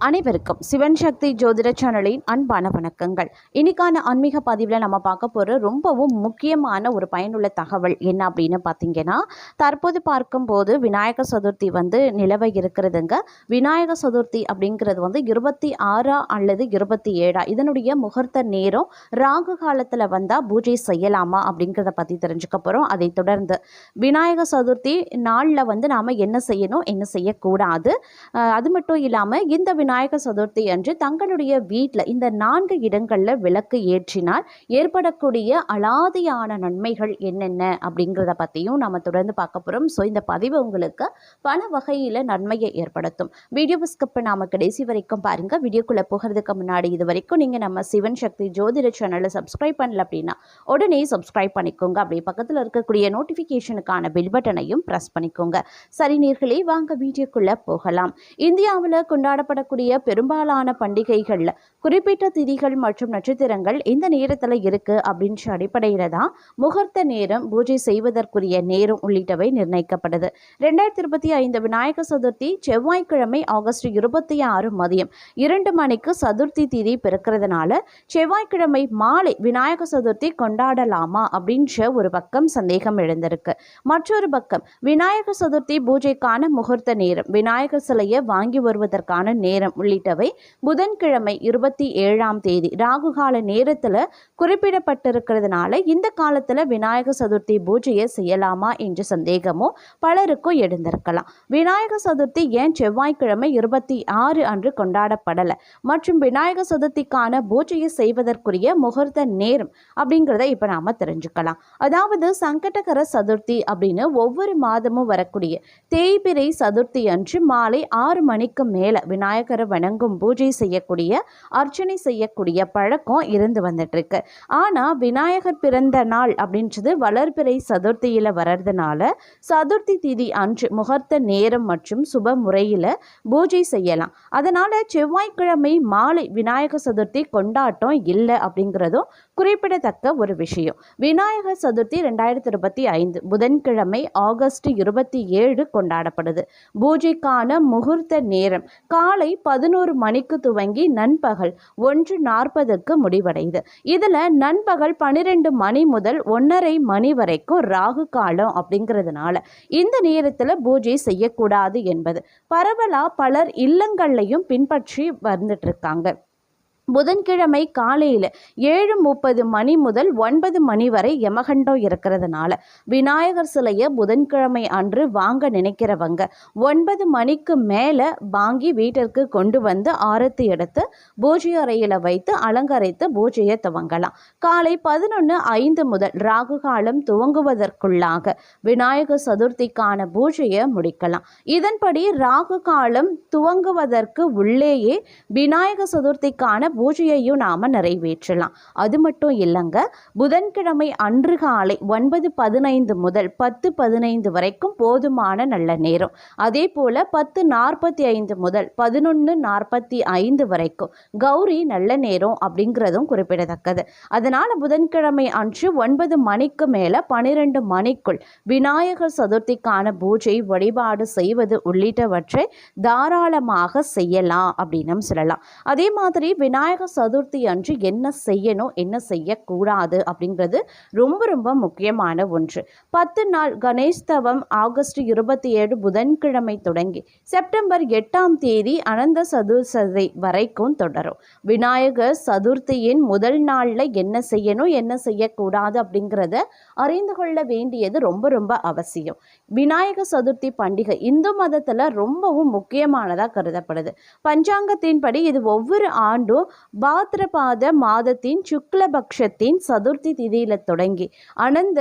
அனைவருக்கும் சிவன் சக்தி ஜோதிட சேனலின் அன்பான வணக்கங்கள். இன்னைக்கான ஆன்மீக பதிவில் நம்ம பார்க்க போகிற ரொம்பவும் முக்கியமான ஒரு பயனுள்ள தகவல் என்ன அப்படின்னு பார்த்தீங்கன்னா, தற்போது பார்க்கும்போது விநாயக சதுர்த்தி நிலவ இருக்கிறதுங்க. விநாயக சதுர்த்தி அப்படிங்கிறது 26 அல்லது 27 இதனுடைய முகூர்த்த நேரம் ராகு காலத்தில் வந்தால் பூஜை செய்யலாமா அப்படிங்கிறத பற்றி தெரிஞ்சுக்க போகிறோம். அதை தொடர்ந்து விநாயக சதுர்த்தி நாளில் நாம் என்ன செய்யணும், என்ன செய்யக்கூடாது, அது மட்டும் இல்லாமல் இந்த விநாயக சதுர்த்தி அன்று தங்களுடைய வீட்டில் இந்த 4 இடங்களில் விளக்கு ஏற்றினால் ஏற்படக்கூடிய அலாதியான நன்மைகள் என்னென்ன அப்படிங்கிறத பற்றியும் நம்ம தொடர்ந்து பார்க்க போகிறோம். ஸோ இந்த பதிவு உங்களுக்கு பல வகையில் நன்மையை ஏற்படுத்தும். வீடியோவை ஸ்கிப் பண்ணாமல் கடைசி வரைக்கும் பாருங்கள். வீடியோக்குள்ளே போகிறதுக்கு முன்னாடி இது வரைக்கும் நீங்கள் நம்ம சிவன் சக்தி ஜோதிட சேனலை சப்ஸ்கிரைப் பண்ணல அப்படின்னா உடனே சப்ஸ்கிரைப் பண்ணிக்கோங்க. அப்படியே பக்கத்தில் இருக்கக்கூடிய நோட்டிஃபிகேஷனுக்கான பெல் பட்டனையும் ப்ரெஸ் பண்ணிக்கோங்க. சரி நேர்களே, வாங்க வீடியோக்குள்ளே போகலாம். இந்தியாவில் கொண்டாடப்படக்கூடிய பெரும்பாலான பண்டிகைகள்ல குறிப்பிட்ட திதிகள் மற்றும் நட்சத்திரங்கள் இந்த நேரத்தில் இருக்கு அப்படின்ற அடிப்படையில தான் முகூர்த்த நேரம், பூஜை செய்வதற்குரிய நேரம் உள்ளிட்டவை நிர்ணயிக்கப்படுது. 2025 விநாயக சதுர்த்தி செவ்வாய்க்கிழமை ஆகஸ்ட் 26 மதியம் 2 மணிக்கு சதுர்த்தி திதி பிறக்கிறதுனால செவ்வாய்க்கிழமை மாலை விநாயக சதுர்த்தி கொண்டாடலாமா அப்படின்ற ஒரு பக்கம் சந்தேகம் எழுந்திருக்கு. மற்றொரு பக்கம் விநாயக சதுர்த்தி பூஜைக்கான முகூர்த்த நேரம், விநாயகர் சிலையை வாங்கி வருவதற்கான நேரம் உள்ளிட்டவை புதன்கிழமை 27ஆம் தேதி ராகுகால நேரத்தில் குறிப்பிடப்பட்டிருக்கிறதுனால இந்த காலத்தில் விநாயக சதுர்த்தி பூஜையை செய்யலாமா என்ற சந்தேகமும் பலருக்கும் எழுந்திருக்கலாம். விநாயக சதுர்த்தி ஏன் செவ்வாய்க்கிழமை 26 அன்று கொண்டாடப்படலை மற்றும் விநாயக சதுர்த்திக்கான பூஜையை செய்வதற்குரிய முகூர்த்த நேரம் அப்படிங்கிறத இப்போ நாம தெரிஞ்சுக்கலாம். அதாவது சங்கடகர சதுர்த்தி அப்படின்னு ஒவ்வொரு மாதமும் வரக்கூடிய தேய்பிறை சதுர்த்தி அன்று மாலை 6 மணிக்கு மேல விநாயகரை வணங்கும் பூஜை செய்யக்கூடிய, அர்ச்சனை செய்யக்கூடிய பழக்கம் இருந்து வந்துட்டு இருக்கு. ஆனா விநாயகர் பிறந்த நாள் அப்படின்றது வளர்பிறை சதுர்த்தியில வர்றதுனால சதுர்த்தி திதி அன்று முகூர்த்த நேரம் மற்றும் சுப முறையில பூஜை செய்யலாம். அதனால செவ்வாய்க்கிழமை மாலை விநாயகர் சதுர்த்தி கொண்டாட்டம் இல்லை அப்படிங்கிறதும் குறிப்பிடத்தக்க ஒரு விஷயம். விநாயகர் சதுர்த்தி 2025 புதன்கிழமை ஆகஸ்ட் 27 கொண்டாடப்படுது. பூஜைக்கான முகூர்த்த நேரம் காலை 11 மணிக்கு துவங்கி நண்பகல் 1:40க்கு முடிவடையுது. இதுல நண்பகல் 12 மணி முதல் 1:30 மணி வரைக்கும் ராகு காலம் அப்படிங்கிறதுனால இந்த நேரத்துல பூஜை செய்யக்கூடாது என்பது பரவலா பலர் இல்லங்கள்லையும் பின்பற்றி வந்துட்டு இருக்காங்க. புதன்கிழமை காலையில் 7:30 மணி முதல் 9 மணி வரை யமகண்டம் இருக்கிறதுனால விநாயகர் சிலையை புதன்கிழமை அன்று வாங்க நினைக்கிறவங்க 9 மணிக்கு மேலே வாங்கி வீட்டிற்கு கொண்டு வந்து ஆரத்தி எடுத்து பூஜை அறையில் வைத்து அலங்கரித்து பூஜையை துவங்கலாம். காலை 11:05 முதல் ராகு காலம் துவங்குவதற்குள்ளாக விநாயகர் சதுர்த்திக்கான பூஜையை முடிக்கலாம். இதன்படி ராகு காலம் துவங்குவதற்கு உள்ளேயே விநாயகர் சதுர்த்திக்கான பூஜையையும் நாம நிறைவேற்றலாம். அது மட்டும் இல்லைங்க, புதன்கிழமை அன்று காலை 9:15 முதல் 10:15 வரைக்கும் போதுமான நல்ல நேரம். அதே போல 10:45 முதல் 11:45 வரைக்கும் கௌரி நல்ல நேரம் அப்படிங்கிறதும் குறிப்பிடத்தக்கது. அதனால புதன்கிழமை அன்று 9 மணிக்கு மேல 12 மணிக்குள் விநாயகர் சதுர்த்திக்கான பூஜை வழிபாடு செய்வது உள்ளிட்டவற்றை தாராளமாக செய்யலாம் அப்படின்னு சொல்லலாம். அதே மாதிரி விநாயகர் சதுர்த்தி அன்று என்ன செய்யணும், என்ன செய்யக்கூடாது அப்படிங்கிறது ரொம்ப ரொம்ப முக்கியமான ஒன்று. 10 நாள் கணேஷ் தவம் ஆகஸ்ட் 27 புதன்கிழமை தொடங்கி செப்டம்பர் 8ஆம் தேதி அனந்த சதுர்த்தி வரைக்கும் தொடரும். விநாயகர் சதுர்த்தியின் முதல் நாளில் என்ன செய்யணும், என்ன செய்யக்கூடாது அப்படிங்கிறத அறிந்து கொள்ள வேண்டியது ரொம்ப ரொம்ப அவசியம். விநாயகர் சதுர்த்தி பண்டிகை இந்து மதத்தில் ரொம்பவும் முக்கியமானதாக கருதப்படுது. பஞ்சாங்கத்தின்படி இது ஒவ்வொரு ஆண்டும் பாத்ரபாத மாதத்தின் சுக்லபக்ஷத்தின் சதுர்த்தி திதியில தொடங்கி அனந்த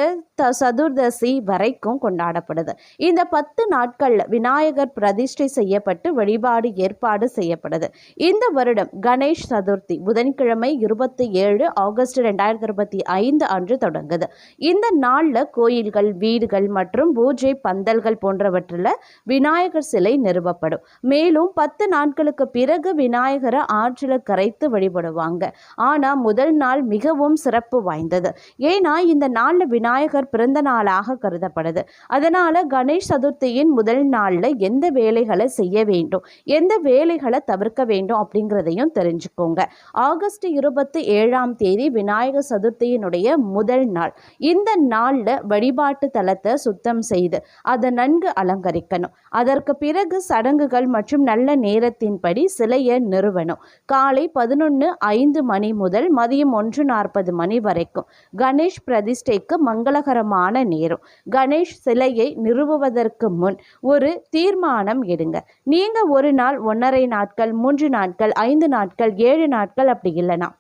சதுர்தசி வரைக்கும் கொண்டாடப்படுது. இந்த 10 நாட்கள்ல விநாயகர் பிரதிஷ்டை செய்யப்பட்டு வழிபாடு ஏற்பாடு செய்யப்படுது. இந்த வருடம் கணேஷ் சதுர்த்தி புதன்கிழமை 27 ஆகஸ்ட் 2025 அன்று தொடங்குது. இந்த நாள்ல கோயில்கள், வீடுகள் மற்றும் பூஜை பந்தல்கள் போன்றவற்றில் விநாயகர் சிலை நிறுவப்படும். மேலும் 10 நாட்களுக்கு பிறகு விநாயகரை ஆற்றில் கரைத்து வைத்து வழிபடுவாங்க. ஆனால் முதல் நாள் மிகவும் சிறப்பு வாய்ந்தது. ஏன்னா இந்த நாளில் விநாயகர் பிறந்த நாளாக கருதப்படுது. அதனால் கணேஷ் சதுர்த்தியின் முதல் நாளில் எந்த வேலைகளை செய்ய வேண்டும், எந்த வேலைகளை தவிர்க்க வேண்டும் அப்படிங்கிறதையும் தெரிஞ்சுக்கோங்க. ஆகஸ்ட் 27ஆம் தேதி விநாயகர் சதுர்த்தியினுடைய முதல் நாள். இந்த நாளில் வழிபாட்டு தலத்தை சுத்தம் செய்து அதை நன்கு அலங்கரிக்கணும். அதற்கு பிறகு சடங்குகள் மற்றும் நல்ல நேரத்தின்படி சிலையை நிறுவனம். காலை 11:05 மணி முதல் மதியம் 1:40 மணி வரைக்கும் கணேஷ் பிரதிஷ்டைக்கு மங்களகரமான நேரம். கணேஷ் சிலையை நிறுவுவதற்கு முன் ஒரு தீர்மானம் எடுங்க. நீங்க ஒரு நாள், 1.5 நாட்கள், 3 நாட்கள், 5 நாட்கள், 7 நாட்கள், அப்படி இல்லைனா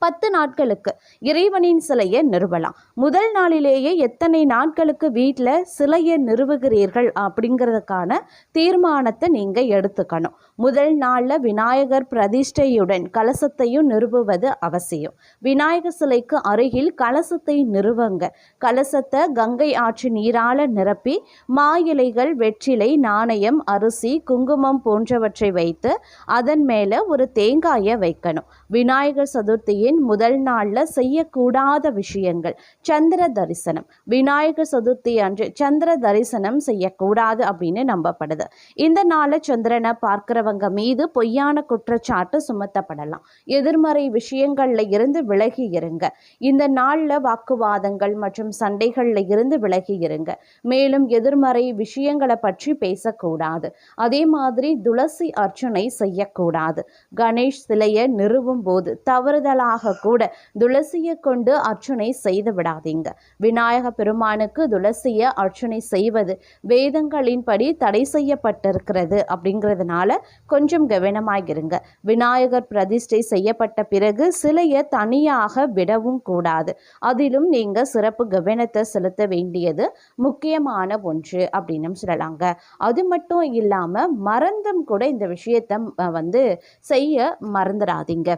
10 நாட்களுக்கு இறைவனின் சிலையை நிறுவலாம். முதல் நாளிலேயே எத்தனை நாட்களுக்கு வீட்டில் சிலையை நிறுவுகிறீர்கள் அப்படிங்கிறதுக்கான தீர்மானத்தை நீங்கள் எடுத்துக்கணும். முதல் நாளில் விநாயகர் பிரதிஷ்டையுடன் கலசத்தையும் நிறுவுவது அவசியம். விநாயகர் சிலைக்கு அருகில் கலசத்தை நிறுவுங்க. கலசத்தை கங்கை ஆற்று நீரால் நிரப்பி மா இலைகள், வெற்றிலை, நாணயம், அரிசி, குங்குமம் போன்றவற்றை வைத்து அதன் மேலே ஒரு தேங்காயை வைக்கணும். விநாயகர் சதுர்த்தியின் முதல் நாளில் செய்யக்கூடாத விஷயங்கள்: சந்திர தரிசனம். விநாயகர் சதுர்த்தி அன்று சந்திர தரிசனம் செய்யக்கூடாது அப்படின்னு நம்பப்படுது. இந்த நாளில் சந்திரனை பார்க்கிறவங்க மீது பொய்யான குற்றச்சாட்டு சுமத்தப்படலாம். எதிர்மறை விஷயங்கள்ல இருந்து விலகி இருங்க. இந்த நாளில் வாக்குவாதங்கள் மற்றும் சண்டைகள்ல இருந்து விலகி இருங்க. மேலும் எதிர்மறை விஷயங்களை பற்றி பேசக்கூடாது. அதே மாதிரி துளசி அர்ச்சனை செய்யக்கூடாது. கணேஷ் சிலையை நிறுவும் போது தவறுதலாக கூட துளசியை கொண்டு அர்ச்சனை செய்து விடாதீங்க. விநாயக பெருமானுக்கு துளசியை அர்ச்சனை செய்வது வேதங்களின்படி தடை செய்யப்பட்டிருக்கிறது. அப்படிங்கிறதுனால கொஞ்சம் கவனமாயிருங்க. விநாயகர் பிரதிஷ்டை செய்யப்பட்ட பிறகு சிலையை தனியாக விடவும் கூடாது. அதிலும் நீங்க சிறப்பு கவனத்தை செலுத்த வேண்டியது முக்கியமான ஒன்று அப்படின்னு சொல்லலாங்க. அது மட்டும் இல்லாம மறந்தும் கூட இந்த விஷயத்தை செய்ய மறந்துடாதீங்க.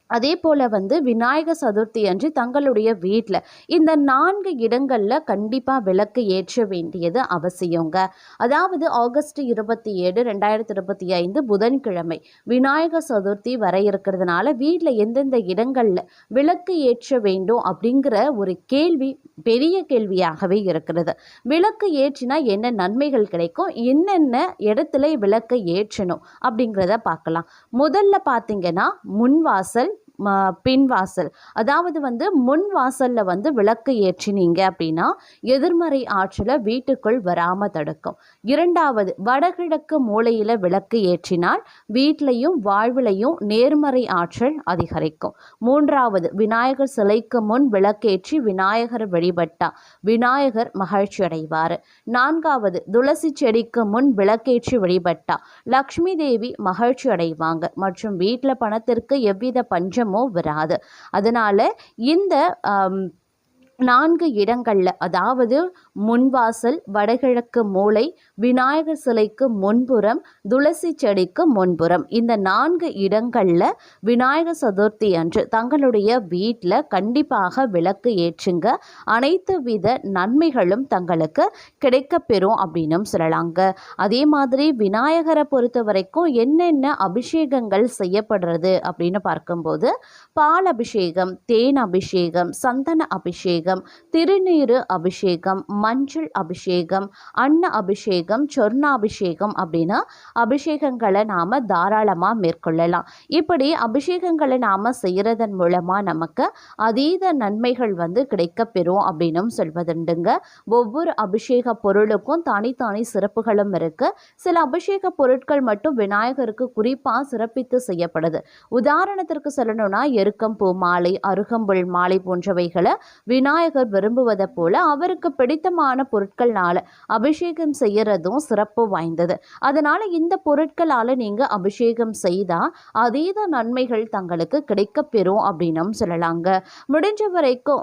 அதே போல் விநாயகர் சதுர்த்தி அன்று தங்களுடைய வீட்டில் இந்த 4 இடங்களில் கண்டிப்பாக விளக்கு ஏற்ற வேண்டியது அவசியங்க. அதாவது ஆகஸ்ட் 27, 2025 புதன்கிழமை விநாயகர் சதுர்த்தி வர இருக்கிறதுனால வீட்டில் எந்தெந்த இடங்களில் விளக்கு ஏற்ற வேண்டும் அப்படிங்கிற ஒரு கேள்வி பெரிய கேள்வியாகவே இருக்கிறது. விளக்கு ஏற்றினா என்ன நன்மைகள் கிடைக்கும், என்னென்ன இடத்துல விளக்கை ஏற்றணும் அப்படிங்கிறத பார்க்கலாம். முதல்ல பார்த்தீங்கன்னா முன்வாசல், பின்வாசல். அதாவது முன் வாசல்ல விளக்கு ஏற்றினீங்க அப்படின்னா எதிர்மறை ஆற்றலை வீட்டுக்குள் வராம தடுக்கும். இரண்டாவது, வடகிழக்கு மூலையில விளக்கு ஏற்றினால் வீட்டிலையும் வாழ்விலையும் நேர்மறை ஆற்றல் அதிகரிக்கும். மூன்றாவது, விநாயகர் சிலைக்கு முன் விளக்கேற்றி விநாயகர் வழிபட்டா விநாயகர் மகிழ்ச்சி அடைவார். நான்காவது, துளசி செடிக்கு முன் விளக்கேற்றி வழிபட்டா லக்ஷ்மி தேவி மகிழ்ச்சி அடைவாங்க மற்றும் வீட்டில் பணத்திற்கு எவ்வித பஞ்சம் வராது. அதனால இந்த 4 இடங்கள்ல, அதாவது முன்வாசல், வடகிழக்கு மூலை, விநாயகர் சிலைக்கு முன்புறம், துளசி செடிக்கு முன்புறம், இந்த 4 இடங்கள்ல விநாயகர் சதுர்த்தி அன்று தங்களுடைய வீட்டில் கண்டிப்பாக விளக்கு ஏற்றுங்க. அனைத்து வித நன்மைகளும் தங்களுக்கு கிடைக்கப்பெறும் அப்படின்னும் சொல்லலாங்க. அதே மாதிரி விநாயகரை பொறுத்த வரைக்கும் என்னென்ன அபிஷேகங்கள் செய்யப்படுறது அப்படின்னு பார்க்கும்போது பால் அபிஷேகம், தேன் அபிஷேகம், சந்தன அபிஷேகம், திருநீரு அபிஷேகம், மஞ்சள் அபிஷேகம், அன்ன அபிஷேகம், சொர்ணாபிஷேகம் அப்படின்னு அபிஷேகங்களை நாம தாராளமா மேற்கொள்ளலாம். இப்படி அபிஷேகங்களை நாம செய்யறதன் மூலமா நமக்கு அதீத நன்மைகள் கிடைக்க பெறும் அப்படின்னும் சொல்வதுண்டுங்க. ஒவ்வொரு அபிஷேக பொருளுக்கும் தனித்தனி சிறப்புகளும் இருக்கு. சில அபிஷேக பொருட்கள் மட்டும் விநாயகருக்கு குறிப்பா சிறப்பித்து செய்யப்படுது. உதாரணத்திற்கு சொல்லணும்னா எருக்கம் பூ மாலை, அருகம்புல் மாலை போன்றவைகளை விநாயகர் விரும்புவதை போல அவருக்கு பிடித்தமான பொருட்கள்னால அபிஷேகம் செய்யறதும் சிறப்பு வாய்ந்தது. அதனால இந்த பொருட்களால நீங்க அபிஷேகம் செய்தா அதீத நன்மைகள் தங்களுக்கு கிடைக்க பெறும் அப்படின்னும் சொல்லலாங்க. முடிஞ்ச வரைக்கும்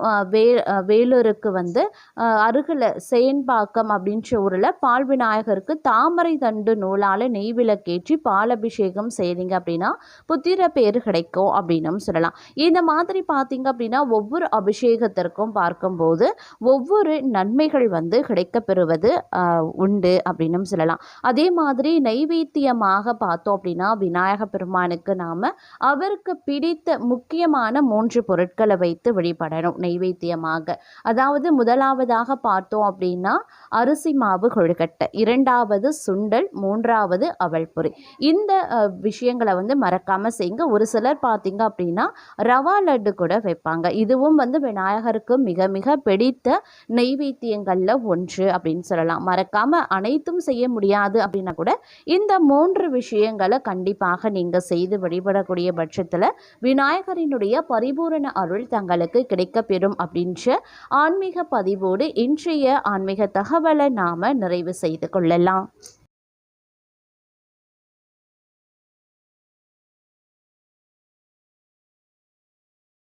வேலூருக்கு அருகில் சேன்பாக்கம் அப்படின்ற ஊரில் பால் விநாயகருக்கு தாமரை தண்டு நூலால நெய் விளக்கேற்றி பால் அபிஷேகம் செய்றீங்க அப்படின்னா புத்திர பேர் கிடைக்கும் அப்படின்னும் சொல்லலாம். இந்த மாதிரி பார்த்தீங்க அப்படின்னா ஒவ்வொரு அபிஷேகத்திற்கும் பார்க்கும்போது ஒவ்வொரு நன்மைகள் வந்து கிடைக்கப்பெறுவது உண்டு அப்படின்னும் சொல்லலாம். அதே மாதிரி நைவேத்தியமாக பார்த்தோம் அப்படின்னா விநாயக பெருமானுக்கு நாம் அவருக்கு பிடித்த முக்கியமான 3 பொருட்களை வைத்து வழிபடணும் நைவேத்தியமாக. அதாவது முதலாவதாக பார்த்தோம் அப்படின்னா அரிசி மாவு கொழுக்கட்டை, இரண்டாவது சுண்டல், மூன்றாவது அவல் பொரி. இந்த விஷயங்களை வந்து மறக்காம செய்யுங்க. ஒரு சிலர் பார்த்தீங்க அப்படின்னா ரவா லட்டு கூட வைப்பாங்க. இதுவும் வந்து விநாயகருக்கு மிக மிக பிடித்த நெய்வேத்தியங்கள்ல ஒன்று அப்படின்னு சொல்லலாம். மறக்காம அனைத்தும் செய்ய முடியாது அப்படின்னா கூட இந்த 3 விஷயங்களை கண்டிப்பாக நீங்க செய்து வழிபடக்கூடிய பட்சத்துல விநாயகரினுடைய பரிபூரண அருள் தங்களுக்கு கிடைக்கப்பெறும் அப்படின்ற ஆன்மீக பதிவோடு இன்றைய ஆன்மீக தகவலை நாம நிறைவு செய்து கொள்ளலாம்.